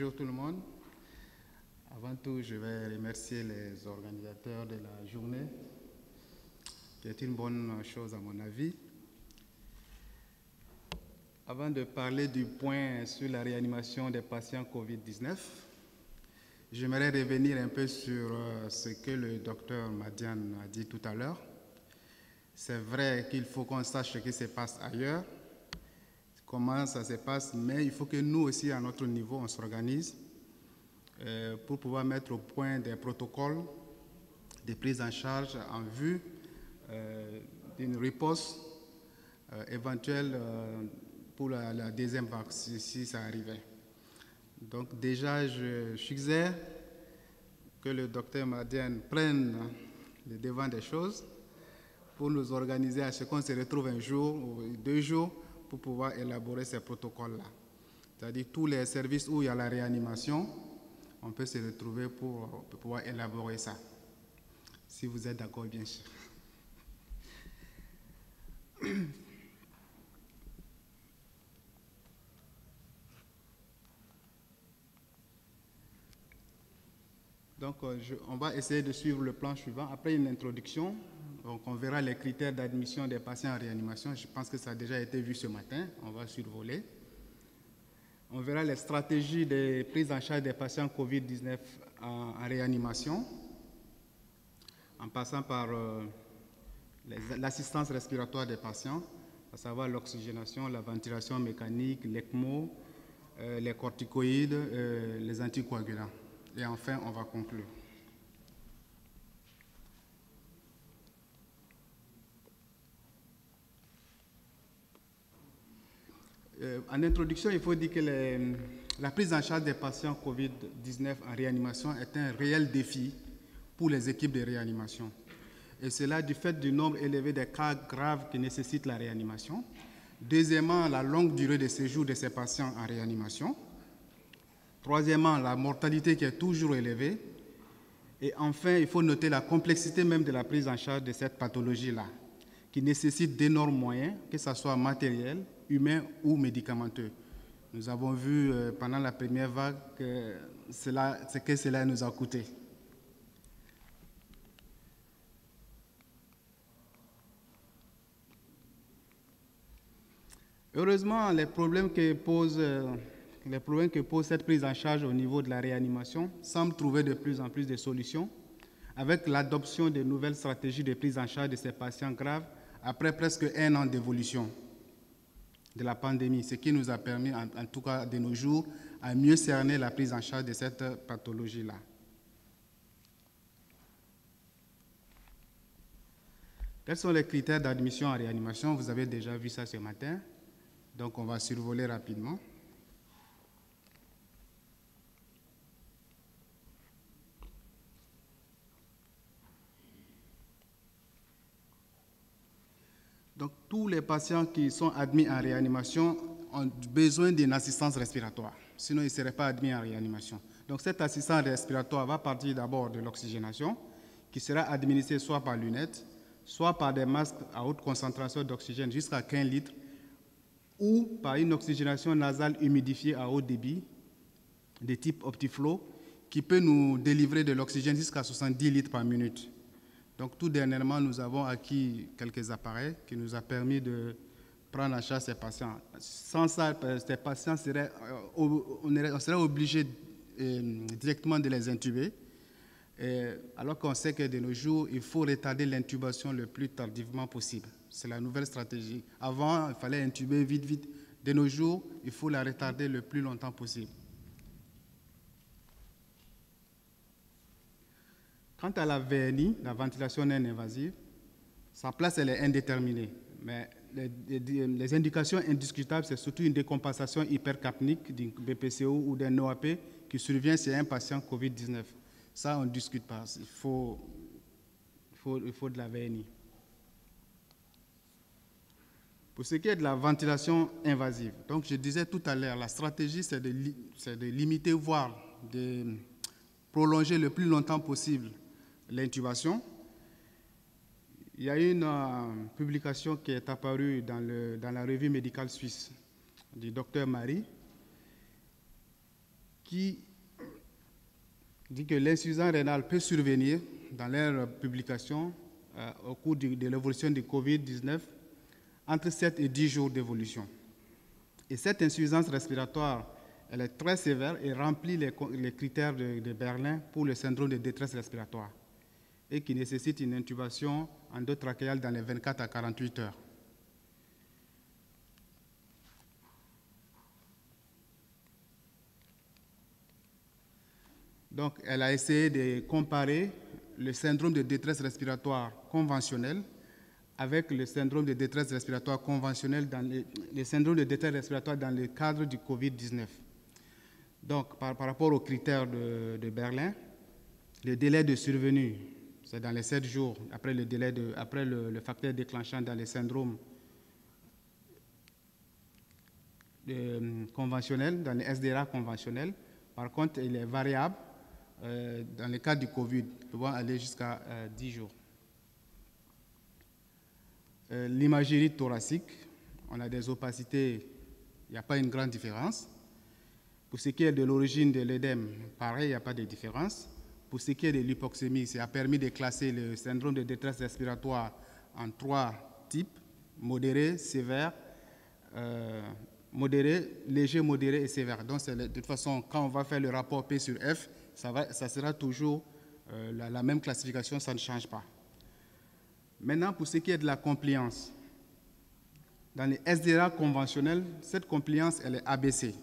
Bonjour tout le monde. Avant tout, je vais remercier les organisateurs de la journée, qui est une bonne chose à mon avis. Avant de parler du point sur la réanimation des patients Covid-19, j'aimerais revenir un peu sur ce que le docteur Madiane a dit tout à l'heure. C'est vrai qu'il faut qu'on sache ce qui se passe ailleurs, comment ça se passe, mais il faut que nous aussi, à notre niveau, on s'organise pour pouvoir mettre au point des protocoles de prise en charge en vue d'une riposte éventuelle pour la deuxième vague, si ça arrivait. Donc déjà, je suggère que le docteur Madiane prenne le devant des choses pour nous organiser à ce qu'on se retrouve un jour ou 2 jours pour pouvoir élaborer ces protocoles-là. C'est-à-dire tous les services où il y a la réanimation, on peut se retrouver pour pouvoir élaborer ça. Si vous êtes d'accord, bien sûr. Donc, on va essayer de suivre le plan suivant. Après une introduction, donc on verra les critères d'admission des patients en réanimation. Je pense que ça a déjà été vu ce matin. On va survoler. On verra les stratégies de prise en charge des patients COVID-19 en réanimation, en passant par l'assistance respiratoire des patients, à savoir l'oxygénation, la ventilation mécanique, l'ECMO, les corticoïdes, les anticoagulants. Et enfin, on va conclure. En introduction, il faut dire que la prise en charge des patients COVID-19 en réanimation est un réel défi pour les équipes de réanimation. Et cela du fait du nombre élevé de cas graves qui nécessitent la réanimation. Deuxièmement, la longue durée de séjour de ces patients en réanimation. Troisièmement, la mortalité qui est toujours élevée. Et enfin, il faut noter la complexité même de la prise en charge de cette pathologie-là, qui nécessite d'énormes moyens, que ce soit matériel, humain ou médicamenteux. Nous avons vu pendant la première vague ce que cela nous a coûté. Heureusement, les problèmes que pose cette prise en charge au niveau de la réanimation semblent trouver de plus en plus de solutions avec l'adoption de nouvelles stratégies de prise en charge de ces patients graves après presque 1 an d'évolution de la pandémie, ce qui nous a permis, en tout cas de nos jours, à mieux cerner la prise en charge de cette pathologie-là. Quels sont les critères d'admission en réanimation? Vous avez déjà vu ça ce matin, donc on va survoler rapidement. Donc, tous les patients qui sont admis en réanimation ont besoin d'une assistance respiratoire, sinon ils ne seraient pas admis en réanimation. Donc, cette assistance respiratoire va partir d'abord de l'oxygénation, qui sera administrée soit par lunettes, soit par des masques à haute concentration d'oxygène jusqu'à 15 litres, ou par une oxygénation nasale humidifiée à haut débit, de type OptiFlow, qui peut nous délivrer de l'oxygène jusqu'à 70 litres par minute. Donc, tout dernièrement, nous avons acquis quelques appareils qui nous ont permis de prendre en charge ces patients. Sans ça, ces patients on serait obligé directement de les intuber, alors qu'on sait que de nos jours, il faut retarder l'intubation le plus tardivement possible. C'est la nouvelle stratégie. Avant, il fallait intuber vite, vite. De nos jours, il faut la retarder le plus longtemps possible. Quant à la VNI, la ventilation non invasive, sa place elle est indéterminée. Mais les indications indiscutables, c'est surtout une décompensation hypercapnique d'un BPCO ou d'un OAP qui survient chez un patient COVID-19. Ça, on ne discute pas. Il faut de la VNI. Pour ce qui est de la ventilation invasive, donc je disais tout à l'heure, la stratégie, c'est de limiter, voire de prolonger le plus longtemps possible l'intubation. Il y a une publication qui est apparue dans la revue médicale suisse du docteur Marie qui dit que l'insuffisance rénale peut survenir dans leur publication au cours de l'évolution du Covid-19 entre 7 et 10 jours d'évolution. Et cette insuffisance respiratoire, elle est très sévère et remplit les critères de Berlin pour le syndrome de détresse respiratoire et qui nécessite une intubation endotrachéale dans les 24 à 48 heures. Donc, elle a essayé de comparer le syndrome de détresse respiratoire conventionnel avec le syndrome de détresse respiratoire conventionnel dans les syndromes de détresse respiratoire dans le cadre du Covid-19. Donc, par rapport aux critères de Berlin, le délai de survenue, c'est dans les 7 jours après le facteur déclenchant dans les syndromes conventionnels, dans les SDRA conventionnels. Par contre, il est variable dans le cas du Covid, pouvant aller jusqu'à 10 jours. L'imagerie thoracique, on a des opacités, il n'y a pas une grande différence. Pour ce qui est de l'origine de l'édème, pareil, il n'y a pas de différence. Pour ce qui est de l'hypoxémie, ça a permis de classer le syndrome de détresse respiratoire en 3 types, modéré, sévère, modéré, léger, modéré et sévère. Donc, de toute façon, quand on va faire le rapport P sur F, ça sera toujours la même classification, ça ne change pas. Maintenant, pour ce qui est de la compliance, dans les SDRA conventionnels, cette compliance, elle est abaissée.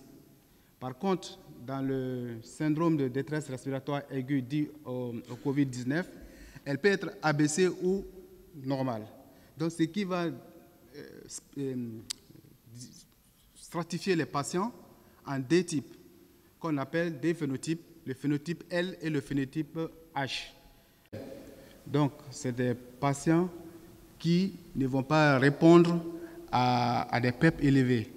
Par contre, dans le syndrome de détresse respiratoire aiguë dit au Covid-19, elle peut être abaissée ou normale. Donc, ce qui va stratifier les patients en 2 types, qu'on appelle des phénotypes, le phénotype L et le phénotype H. Donc, c'est des patients qui ne vont pas répondre à des PEP élevés.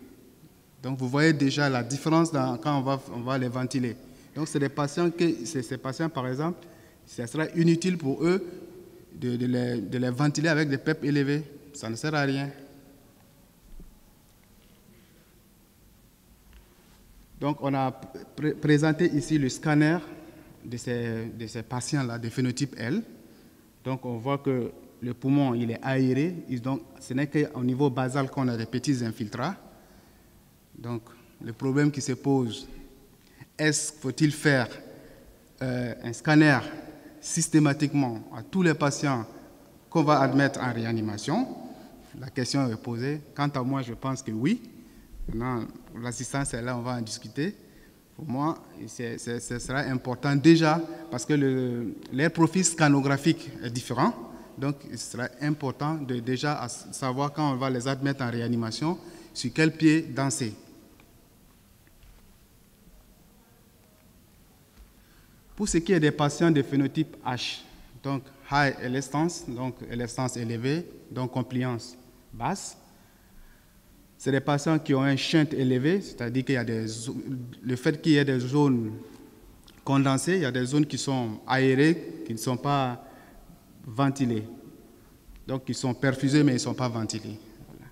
Donc, vous voyez déjà la différence quand on va les ventiler. Donc, c'est des patients ces patients, par exemple, ce sera inutile pour eux de les ventiler avec des PEP élevés. Ça ne sert à rien. Donc, on a présenté ici le scanner de ces patients-là, de phénotype L. Donc, on voit que le poumon, il est aéré. Donc, ce n'est qu'au niveau basal qu'on a des petits infiltrats. Donc, le problème qui se pose, faut-il faire un scanner systématiquement à tous les patients qu'on va admettre en réanimation? La question est posée. Quant à moi, je pense que oui. Maintenant, l'assistance est là, on va en discuter. Pour moi, ce sera important déjà parce que leur profil scanographique est différent. Donc, il sera important de déjà savoir quand on va les admettre en réanimation, sur quel pied danser. Pour ce qui est des patients de phénotype H, donc high elastance, donc elastance élevée, donc compliance basse, c'est des patients qui ont un shunt élevé, c'est-à-dire qu'il y a le fait qu'il y ait des zones condensées, il y a des zones qui sont aérées, qui ne sont pas ventilées. Donc, ils sont perfusés, mais ils ne sont pas ventilés. Voilà.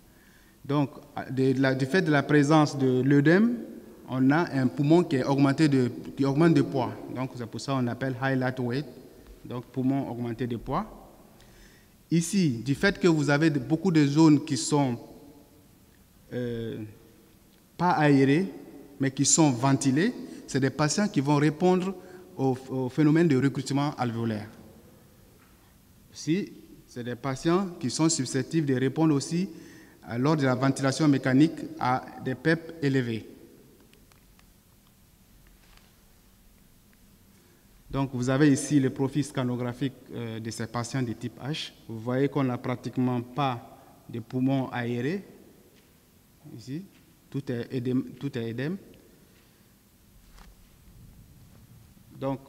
Donc, du fait de la présence de l'œdème, on a un poumon qui augmente de poids. Donc, c'est pour ça qu'on appelle high lat weight, donc poumon augmenté de poids. Ici, du fait que vous avez beaucoup de zones qui sont pas aérées, mais qui sont ventilées, c'est des patients qui vont répondre au phénomène de recrutement alvéolaire. Si, c'est des patients qui sont susceptibles de répondre aussi, lors de la ventilation mécanique, à des PEP élevés. Donc, vous avez ici le profil scanographique de ces patients de type H. Vous voyez qu'on n'a pratiquement pas de poumons aérés. Ici, tout est édème. Donc,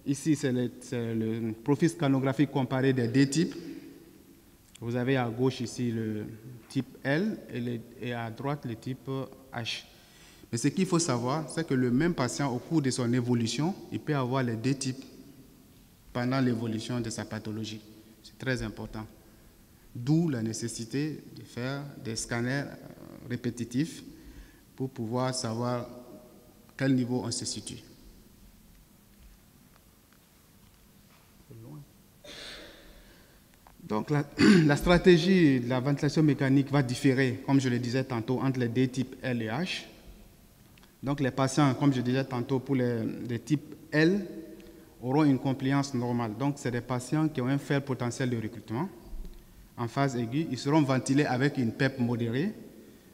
ici, c'est le profil scanographique comparé des 2 types. Vous avez à gauche ici le type L et à droite le type H. Mais ce qu'il faut savoir, c'est que le même patient, au cours de son évolution, il peut avoir les 2 types pendant l'évolution de sa pathologie. C'est très important. D'où la nécessité de faire des scanners répétitifs pour pouvoir savoir à quel niveau on se situe. Donc, la stratégie de la ventilation mécanique va différer, comme je le disais tantôt, entre les deux types L et H. Donc, les patients, comme je disais tantôt, pour les types L, auront une compliance normale. Donc, c'est des patients qui ont un faible potentiel de recrutement. En phase aiguë, ils seront ventilés avec une PEP modérée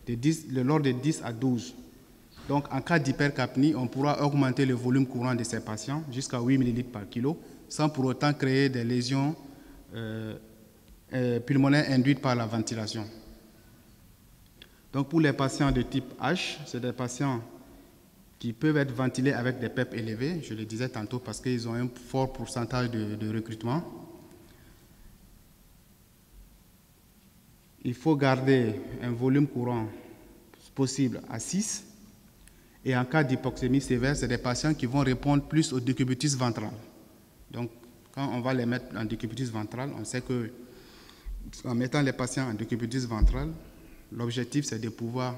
de l'ordre de 10 à 12. Donc, en cas d'hypercapnie, on pourra augmenter le volume courant de ces patients jusqu'à 8 ml par kilo, sans pour autant créer des lésions pulmonaires induites par la ventilation. Donc, pour les patients de type H, c'est des patients qui peuvent être ventilés avec des PEP élevés, je le disais tantôt, parce qu'ils ont un fort pourcentage de recrutement. Il faut garder un volume courant possible à 6. Et en cas d'hypoxémie sévère, c'est des patients qui vont répondre plus au décubitus ventral. Donc, quand on va les mettre en décubitus ventral, on sait que en mettant les patients en décubitus ventral, l'objectif, c'est de pouvoir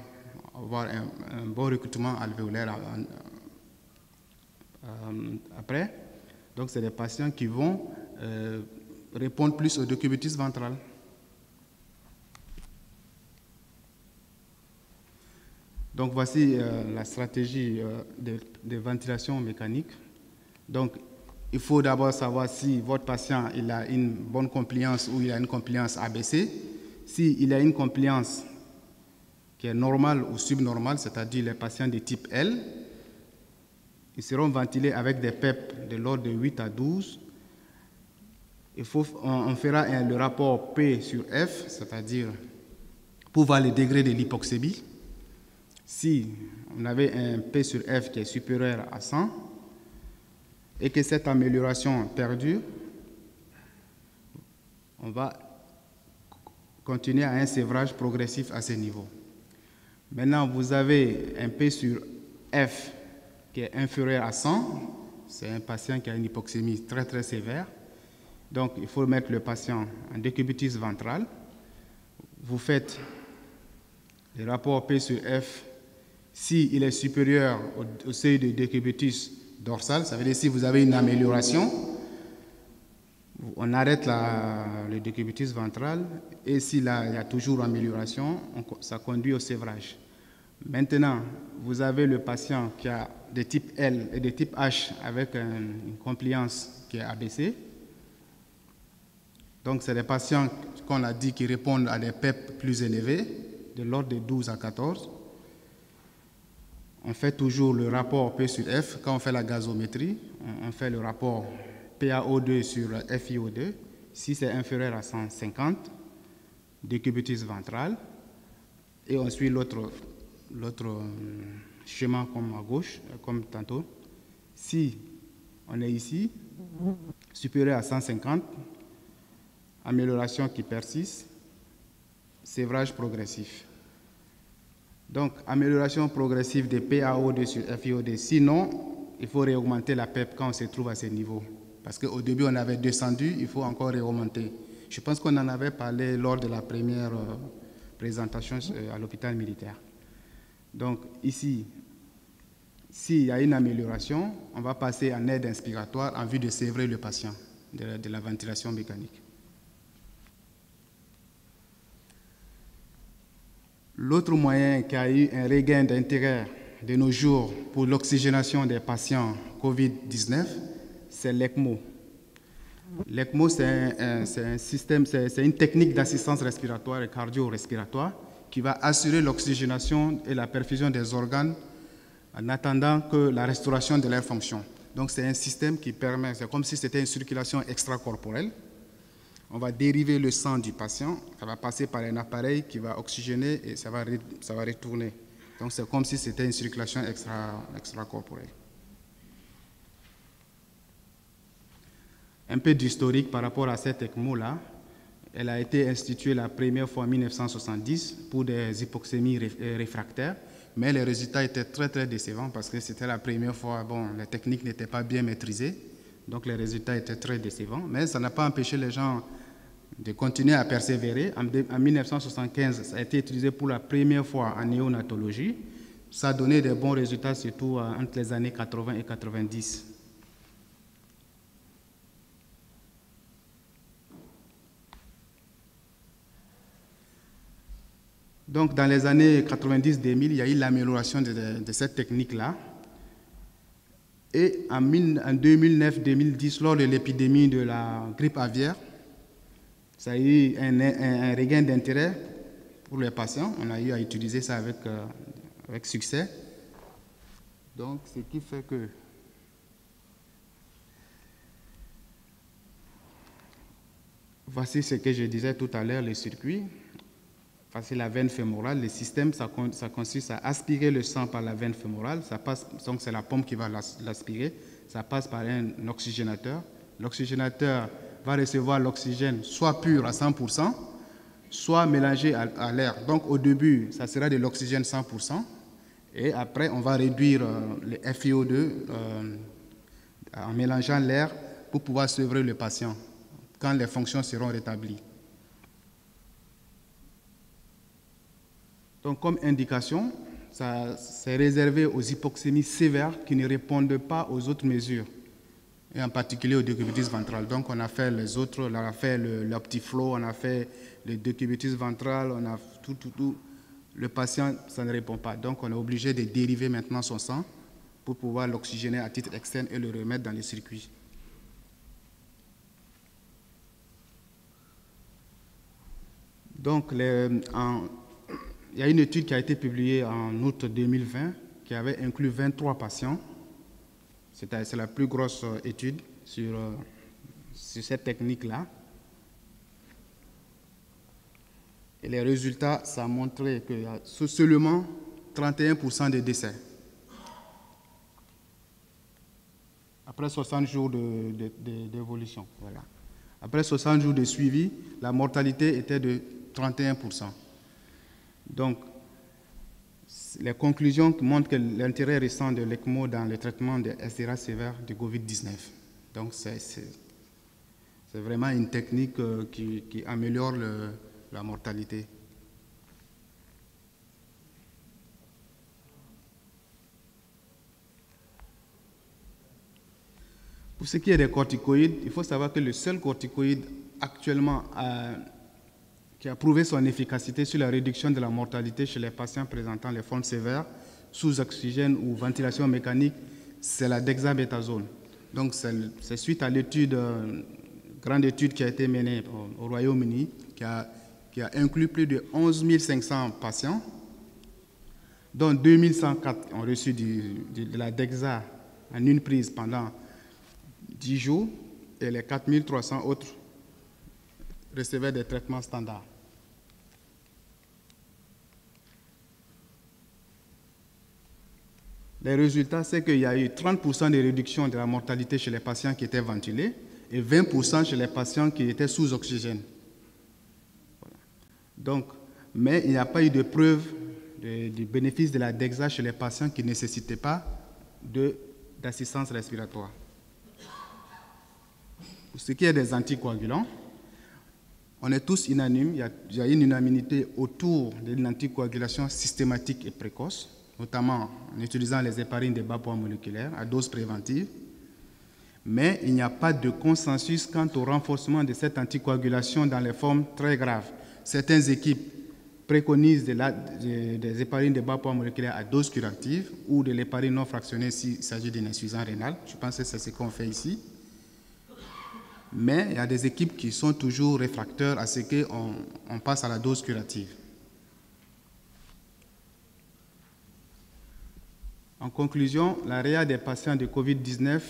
avoir un bon recrutement alvéolaire après. Donc, c'est des patients qui vont répondre plus au décubitus ventral. Donc, voici la stratégie de ventilation mécanique. Donc, il faut d'abord savoir si votre patient il a une bonne compliance ou il a une compliance ABC. S'il a une compliance qui est normale ou subnormale, c'est-à-dire les patients de type L, ils seront ventilés avec des PEP de l'ordre de 8 à 12. On fera le rapport P sur F, c'est-à-dire pour voir le degré de l'hypoxémie. Si on avait un P sur F qui est supérieur à 100 et que cette amélioration perdure, on va continuer à un sévrage progressif à ce niveau. Maintenant, vous avez un P sur F qui est inférieur à 100. C'est un patient qui a une hypoxémie très très sévère. Donc, il faut mettre le patient en décubitus ventral. Vous faites le rapport P sur F. S'il est supérieur au seuil de décubitus dorsal, ça veut dire si vous avez une amélioration, on arrête le décubitus ventral et s'il y a toujours amélioration, ça conduit au sévrage. Maintenant, vous avez le patient qui a des types L et des types H avec une compliance qui est ABC. Donc, c'est des patients qu'on a dit qui répondent à des PEP plus élevés, de l'ordre de 12 à 14. On fait toujours le rapport P sur F. Quand on fait la gazométrie, on fait le rapport PaO2 sur FiO2. Si c'est inférieur à 150, décubitus ventral. Et on suit l'autre schéma comme à gauche, comme tantôt. Si on est ici, supérieur à 150, amélioration qui persiste, sévrage progressif. Donc, amélioration progressive de PaO2 sur FiO2. Sinon, il faut réaugmenter la PEP quand on se trouve à ce niveau. Parce qu'au début, on avait descendu, il faut encore réaugmenter. Je pense qu'on en avait parlé lors de la première présentation à l'hôpital militaire. Donc, ici, s'il y a une amélioration, on va passer en aide inspiratoire en vue de sévrer le patient de la ventilation mécanique. L'autre moyen qui a eu un regain d'intérêt de nos jours pour l'oxygénation des patients COVID-19, c'est l'ECMO. L'ECMO, c'est un système, c'est une technique d'assistance respiratoire et cardio-respiratoire qui va assurer l'oxygénation et la perfusion des organes en attendant que la restauration de leur fonction. Donc, c'est un système qui permet, c'est comme si c'était une circulation extracorporelle. On va dériver le sang du patient, ça va passer par un appareil qui va oxygéner et ça va retourner. Donc c'est comme si c'était une circulation extracorporelle. Un peu d'historique par rapport à cette ECMO-là. Elle a été instituée la première fois en 1970 pour des hypoxémies réfractaires, mais les résultats étaient très très décevants parce que c'était la première fois, bon, les techniques n'étaient pas bien maîtrisées. Donc les résultats étaient très décevants, mais ça n'a pas empêché les gens de continuer à persévérer. En 1975, ça a été utilisé pour la première fois en néonatologie. Ça a donné des bons résultats, surtout entre les années 80 et 90. Donc, dans les années 90-2000, il y a eu l'amélioration de cette technique-là. Et en 2009-2010, lors de l'épidémie de la grippe aviaire, ça a eu un regain d'intérêt pour les patients. On a eu à utiliser ça avec succès. Donc, ce qui fait que voici ce que je disais tout à l'heure, le circuit. Voici la veine fémorale. Le système, ça consiste à aspirer le sang par la veine fémorale. Ça passe, donc c'est la pompe qui va l'aspirer. Ça passe par un oxygénateur. L'oxygénateur va recevoir l'oxygène soit pur à 100%, soit mélangé à l'air. Donc au début, ça sera de l'oxygène 100%. Et après, on va réduire le FiO2 en mélangeant l'air pour pouvoir sevrer le patient quand les fonctions seront rétablies. Donc, comme indication, c'est réservé aux hypoxémies sévères qui ne répondent pas aux autres mesures, et en particulier au décubitus ventral. Donc, on a fait les autres, on a fait l'Optiflow, on a fait le décubitus ventral, on a tout. Le patient, ça ne répond pas. Donc, on est obligé de dériver maintenant son sang pour pouvoir l'oxygéner à titre externe et le remettre dans les circuits. Donc, il y a une étude qui a été publiée en août 2020 qui avait inclus 23 patients. C'est la plus grosse étude sur cette technique-là. Et les résultats, ça a montré qu'il y a seulement 31% de décès. Après 60 jours d'évolution. Voilà. Après 60 jours de suivi, la mortalité était de 31%. Donc, les conclusions montrent que l'intérêt récent de l'ECMO dans le traitement des SDRA sévères du COVID-19. Donc, c'est vraiment une technique qui améliore la mortalité. Pour ce qui est des corticoïdes, il faut savoir que le seul corticoïde actuellement qui a prouvé son efficacité sur la réduction de la mortalité chez les patients présentant les formes sévères, sous oxygène ou ventilation mécanique, c'est la dexamethasone. Donc, c'est suite à grande étude qui a été menée au Royaume-Uni, qui a inclus plus de 11 500 patients, dont 2104 ont reçu de la dexa en une prise pendant 10 jours, et les 4300 autres recevaient des traitements standards. Les résultats, c'est qu'il y a eu 30% de réduction de la mortalité chez les patients qui étaient ventilés et 20% chez les patients qui étaient sous oxygène. Voilà. Donc, mais il n'y a pas eu de preuve du bénéfice de la dexa chez les patients qui ne nécessitaient pas d'assistance respiratoire. Pour ce qui est des anticoagulants, on est tous unanimes, il y a une unanimité autour de l'anticoagulation systématique et précoce, notamment en utilisant les héparines de bas poids moléculaires à dose préventive. Mais il n'y a pas de consensus quant au renforcement de cette anticoagulation dans les formes très graves. Certaines équipes préconisent des héparines de bas poids moléculaires à dose curative ou de l'héparine non fractionnée s'il s'agit d'une insuffisance rénale. Je pense que c'est ce qu'on fait ici. Mais il y a des équipes qui sont toujours réfractaires à ce qu'on passe à la dose curative. En conclusion, la réa des patients de COVID-19,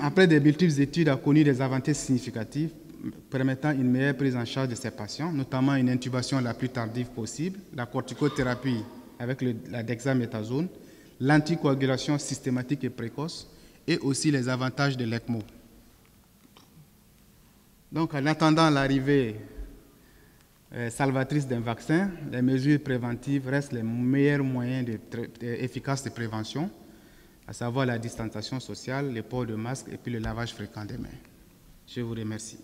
après de multiples études, a connu des avancées significatives permettant une meilleure prise en charge de ces patients, notamment une intubation la plus tardive possible, la corticothérapie avec la dexamethasone, l'anticoagulation systématique et précoce, et aussi les avantages de l'ECMO. Donc, en attendant l'arrivée salvatrice d'un vaccin, les mesures préventives restent les meilleurs moyens efficaces de prévention, à savoir la distanciation sociale, le port de masque et puis le lavage fréquent des mains. Je vous remercie.